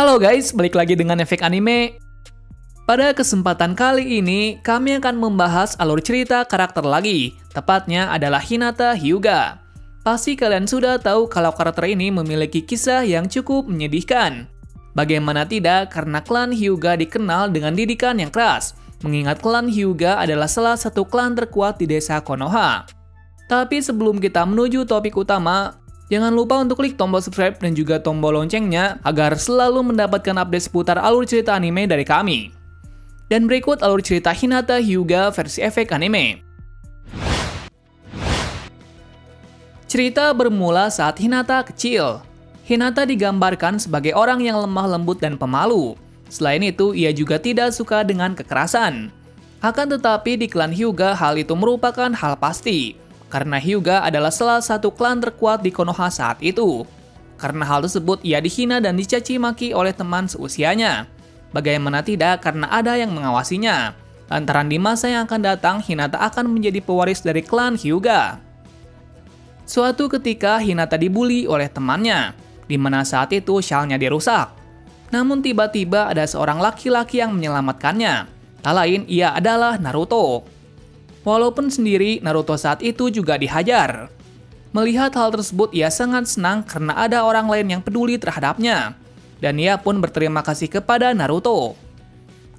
Halo guys, balik lagi dengan Efek Anime. Pada kesempatan kali ini, kami akan membahas alur cerita karakter lagi. Tepatnya adalah Hinata Hyuga. Pasti kalian sudah tahu kalau karakter ini memiliki kisah yang cukup menyedihkan. Bagaimana tidak, karena klan Hyuga dikenal dengan didikan yang keras. Mengingat klan Hyuga adalah salah satu klan terkuat di desa Konoha. Tapi sebelum kita menuju topik utama, jangan lupa untuk klik tombol subscribe dan juga tombol loncengnya agar selalu mendapatkan update seputar alur cerita anime dari kami. Dan berikut alur cerita Hinata Hyuga versi Efek Anime. Cerita bermula saat Hinata kecil. Hinata digambarkan sebagai orang yang lemah lembut dan pemalu. Selain itu, ia juga tidak suka dengan kekerasan. Akan tetapi di klan Hyuga hal itu merupakan hal pasti. Karena Hyuga adalah salah satu klan terkuat di Konoha saat itu. Karena hal tersebut, ia dihina dan dicaci maki oleh teman seusianya. Bagaimana tidak, karena ada yang mengawasinya. Lantaran di masa yang akan datang, Hinata akan menjadi pewaris dari klan Hyuga. Suatu ketika, Hinata dibully oleh temannya, di mana saat itu syalnya dirusak. Namun tiba-tiba ada seorang laki-laki yang menyelamatkannya. Tak lain, ia adalah Naruto. Walaupun sendiri, Naruto saat itu juga dihajar. Melihat hal tersebut, ia sangat senang karena ada orang lain yang peduli terhadapnya. Dan ia pun berterima kasih kepada Naruto.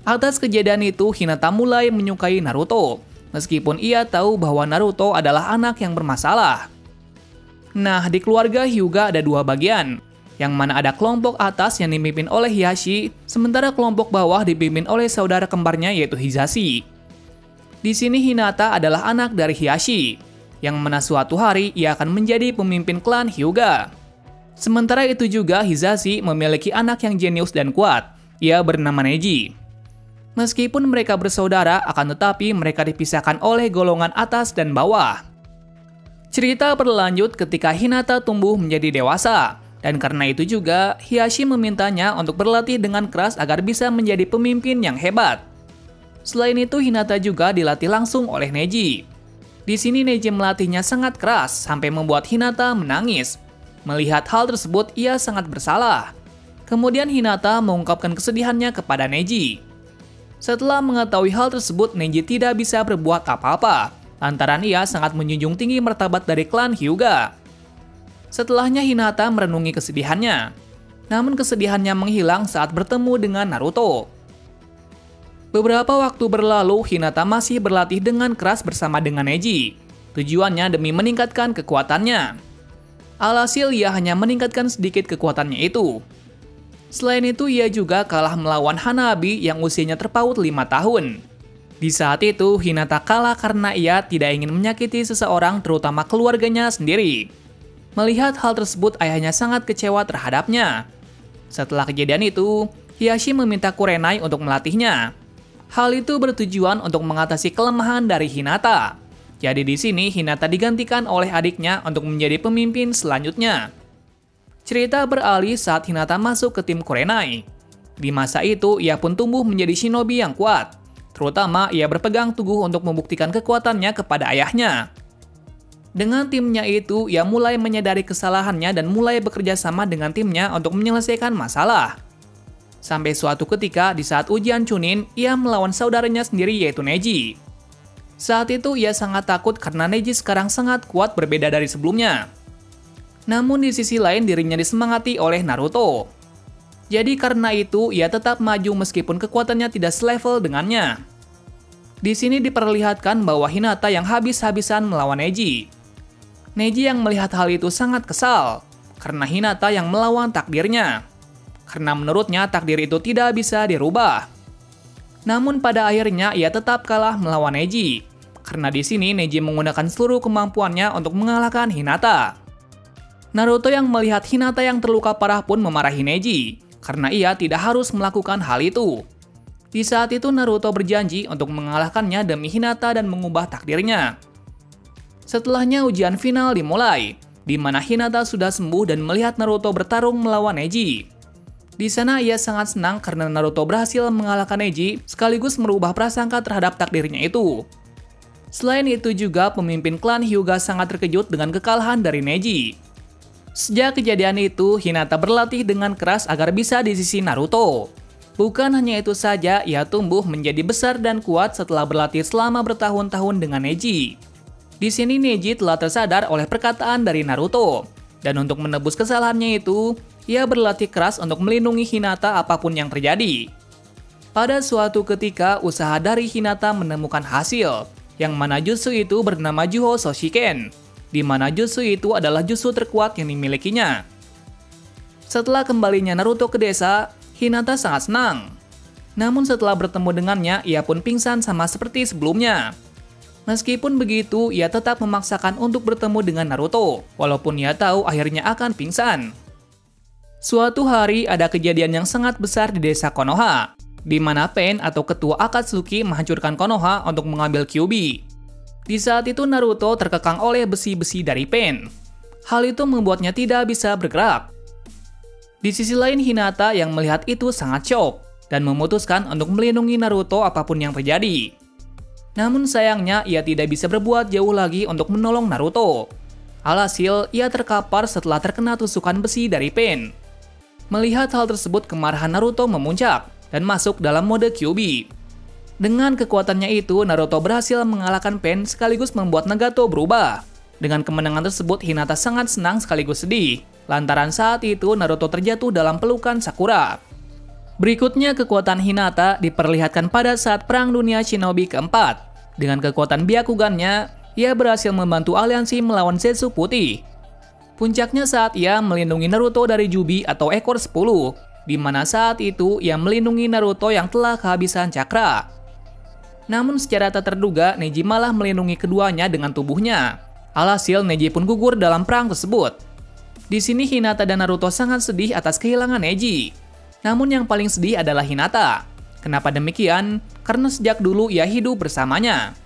Atas kejadian itu, Hinata mulai menyukai Naruto. Meskipun ia tahu bahwa Naruto adalah anak yang bermasalah. Nah, di keluarga Hyuga ada dua bagian. Yang mana ada kelompok atas yang dipimpin oleh Hiashi, sementara kelompok bawah dipimpin oleh saudara kembarnya yaitu Hizashi. Di sini Hinata adalah anak dari Hiashi, yang mana suatu hari ia akan menjadi pemimpin klan Hyuga. Sementara itu juga Hizashi memiliki anak yang jenius dan kuat, ia bernama Neji. Meskipun mereka bersaudara, akan tetapi mereka dipisahkan oleh golongan atas dan bawah. Cerita berlanjut ketika Hinata tumbuh menjadi dewasa, dan karena itu juga Hiashi memintanya untuk berlatih dengan keras agar bisa menjadi pemimpin yang hebat. Selain itu, Hinata juga dilatih langsung oleh Neji. Di sini Neji melatihnya sangat keras sampai membuat Hinata menangis. Melihat hal tersebut, ia sangat bersalah. Kemudian Hinata mengungkapkan kesedihannya kepada Neji. Setelah mengetahui hal tersebut, Neji tidak bisa berbuat apa-apa, lantaran ia sangat menjunjung tinggi martabat dari klan Hyuga. Setelahnya Hinata merenungi kesedihannya. Namun kesedihannya menghilang saat bertemu dengan Naruto. Beberapa waktu berlalu, Hinata masih berlatih dengan keras bersama dengan Neji. Tujuannya demi meningkatkan kekuatannya. Alhasil ia hanya meningkatkan sedikit kekuatannya itu. Selain itu, ia juga kalah melawan Hanabi yang usianya terpaut 5 tahun. Di saat itu, Hinata kalah karena ia tidak ingin menyakiti seseorang, terutama keluarganya sendiri. Melihat hal tersebut, ayahnya sangat kecewa terhadapnya. Setelah kejadian itu, Hiashi meminta Kurenai untuk melatihnya. Hal itu bertujuan untuk mengatasi kelemahan dari Hinata. Jadi di sini Hinata digantikan oleh adiknya untuk menjadi pemimpin selanjutnya. Cerita beralih saat Hinata masuk ke tim Kurenai. Di masa itu, ia pun tumbuh menjadi shinobi yang kuat. Terutama ia berpegang teguh untuk membuktikan kekuatannya kepada ayahnya. Dengan timnya itu, ia mulai menyadari kesalahannya dan mulai bekerja sama dengan timnya untuk menyelesaikan masalah. Sampai suatu ketika di saat ujian Chunin, ia melawan saudaranya sendiri yaitu Neji. Saat itu ia sangat takut karena Neji sekarang sangat kuat berbeda dari sebelumnya. Namun di sisi lain dirinya disemangati oleh Naruto. Jadi karena itu ia tetap maju meskipun kekuatannya tidak selevel dengannya. Di sini diperlihatkan bahwa Hinata yang habis-habisan melawan Neji. Neji yang melihat hal itu sangat kesal karena Hinata yang melawan takdirnya. Karena menurutnya takdir itu tidak bisa dirubah. Namun pada akhirnya ia tetap kalah melawan Neji. Karena di sini Neji menggunakan seluruh kemampuannya untuk mengalahkan Hinata. Naruto yang melihat Hinata yang terluka parah pun memarahi Neji. Karena ia tidak harus melakukan hal itu. Di saat itu Naruto berjanji untuk mengalahkannya demi Hinata dan mengubah takdirnya. Setelahnya ujian final dimulai, di mana Hinata sudah sembuh dan melihat Naruto bertarung melawan Neji. Di sana ia sangat senang karena Naruto berhasil mengalahkan Neji sekaligus merubah prasangka terhadap takdirnya itu. Selain itu juga pemimpin klan Hyuga sangat terkejut dengan kekalahan dari Neji. Sejak kejadian itu, Hinata berlatih dengan keras agar bisa di sisi Naruto. Bukan hanya itu saja, ia tumbuh menjadi besar dan kuat setelah berlatih selama bertahun-tahun dengan Neji. Di sini Neji telah tersadar oleh perkataan dari Naruto, dan untuk menebus kesalahannya itu, ia berlatih keras untuk melindungi Hinata apapun yang terjadi. Pada suatu ketika, usaha dari Hinata menemukan hasil, yang mana jutsu itu bernama Juho Soshiken, di mana jutsu itu adalah jutsu terkuat yang dimilikinya. Setelah kembalinya Naruto ke desa, Hinata sangat senang. Namun setelah bertemu dengannya, ia pun pingsan sama seperti sebelumnya. Meskipun begitu, ia tetap memaksakan untuk bertemu dengan Naruto, walaupun ia tahu akhirnya akan pingsan. Suatu hari ada kejadian yang sangat besar di desa Konoha, di mana Pain atau ketua Akatsuki menghancurkan Konoha untuk mengambil Kyuubi. Di saat itu Naruto terkekang oleh besi-besi dari Pain. Hal itu membuatnya tidak bisa bergerak. Di sisi lain Hinata yang melihat itu sangat shock dan memutuskan untuk melindungi Naruto apapun yang terjadi. Namun sayangnya ia tidak bisa berbuat jauh lagi untuk menolong Naruto. Alhasil ia terkapar setelah terkena tusukan besi dari Pain. Melihat hal tersebut kemarahan Naruto memuncak dan masuk dalam mode Kyuubi. Dengan kekuatannya itu, Naruto berhasil mengalahkan Pain sekaligus membuat Nagato berubah. Dengan kemenangan tersebut, Hinata sangat senang sekaligus sedih, lantaran saat itu Naruto terjatuh dalam pelukan Sakura. Berikutnya, kekuatan Hinata diperlihatkan pada saat Perang Dunia Shinobi keempat. Dengan kekuatan Byakugan-nya, ia berhasil membantu aliansi melawan Zetsu Putih. Puncaknya saat ia melindungi Naruto dari Jubi atau ekor 10, di mana saat itu ia melindungi Naruto yang telah kehabisan cakra. Namun secara tak terduga, Neji malah melindungi keduanya dengan tubuhnya. Alhasil, Neji pun gugur dalam perang tersebut. Di sini Hinata dan Naruto sangat sedih atas kehilangan Neji. Namun yang paling sedih adalah Hinata. Kenapa demikian? Karena sejak dulu ia hidup bersamanya.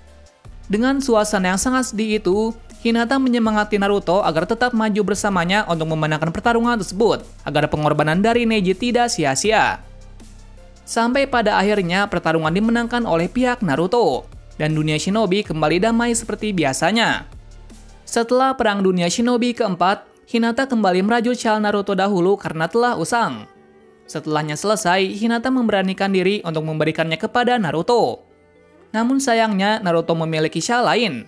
Dengan suasana yang sangat sedih itu, Hinata menyemangati Naruto agar tetap maju bersamanya untuk memenangkan pertarungan tersebut, agar pengorbanan dari Neji tidak sia-sia. Sampai pada akhirnya pertarungan dimenangkan oleh pihak Naruto, dan dunia Shinobi kembali damai seperti biasanya. Setelah Perang Dunia Shinobi keempat, Hinata kembali merajut syal Naruto dahulu karena telah usang. Setelahnya selesai, Hinata memberanikan diri untuk memberikannya kepada Naruto. Namun sayangnya Naruto memiliki syal lain.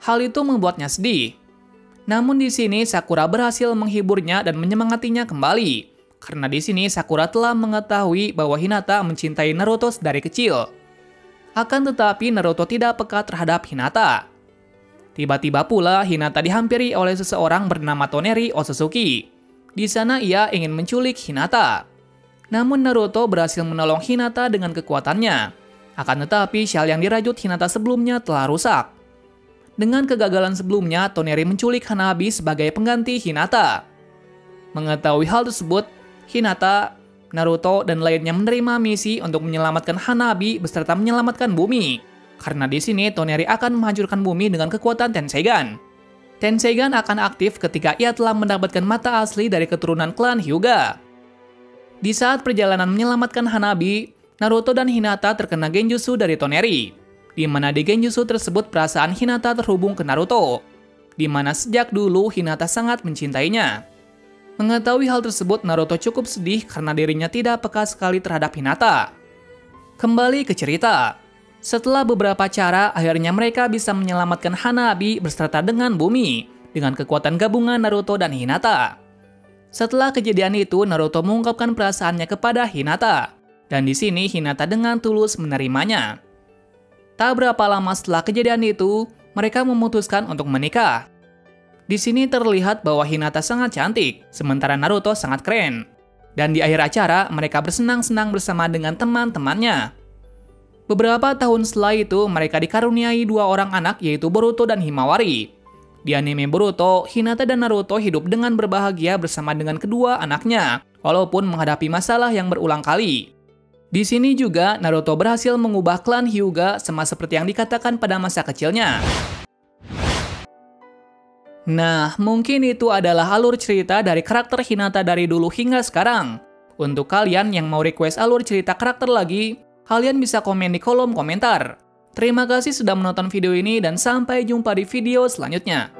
Hal itu membuatnya sedih. Namun di sini Sakura berhasil menghiburnya dan menyemangatinya kembali. Karena di sini Sakura telah mengetahui bahwa Hinata mencintai Naruto dari kecil. Akan tetapi Naruto tidak peka terhadap Hinata. Tiba-tiba pula Hinata dihampiri oleh seseorang bernama Toneri Otsutsuki. Di sana ia ingin menculik Hinata. Namun Naruto berhasil menolong Hinata dengan kekuatannya. Akan tetapi syal yang dirajut Hinata sebelumnya telah rusak. Dengan kegagalan sebelumnya, Toneri menculik Hanabi sebagai pengganti Hinata. Mengetahui hal tersebut, Hinata, Naruto, dan lainnya menerima misi untuk menyelamatkan Hanabi beserta menyelamatkan bumi. Karena di sini Toneri akan menghancurkan bumi dengan kekuatan Tenseigan. Tenseigan akan aktif ketika ia telah mendapatkan mata asli dari keturunan klan Hyuga. Di saat perjalanan menyelamatkan Hanabi, Naruto dan Hinata terkena genjutsu dari Toneri. Di mana di genjutsu tersebut perasaan Hinata terhubung ke Naruto, di mana sejak dulu Hinata sangat mencintainya. Mengetahui hal tersebut, Naruto cukup sedih karena dirinya tidak peka sekali terhadap Hinata. Kembali ke cerita. Setelah beberapa cara, akhirnya mereka bisa menyelamatkan Hanabi beserta dengan bumi, dengan kekuatan gabungan Naruto dan Hinata. Setelah kejadian itu, Naruto mengungkapkan perasaannya kepada Hinata, dan di sini Hinata dengan tulus menerimanya. Tak berapa lama setelah kejadian itu, mereka memutuskan untuk menikah. Di sini terlihat bahwa Hinata sangat cantik, sementara Naruto sangat keren. Dan di akhir acara, mereka bersenang-senang bersama dengan teman-temannya. Beberapa tahun setelah itu, mereka dikaruniai dua orang anak yaitu Boruto dan Himawari. Di anime Boruto, Hinata dan Naruto hidup dengan berbahagia bersama dengan kedua anaknya, walaupun menghadapi masalah yang berulang kali. Di sini juga Naruto berhasil mengubah klan Hyuga sama seperti yang dikatakan pada masa kecilnya. Nah, mungkin itu adalah alur cerita dari karakter Hinata dari dulu hingga sekarang. Untuk kalian yang mau request alur cerita karakter lagi, kalian bisa komen di kolom komentar. Terima kasih sudah menonton video ini dan sampai jumpa di video selanjutnya.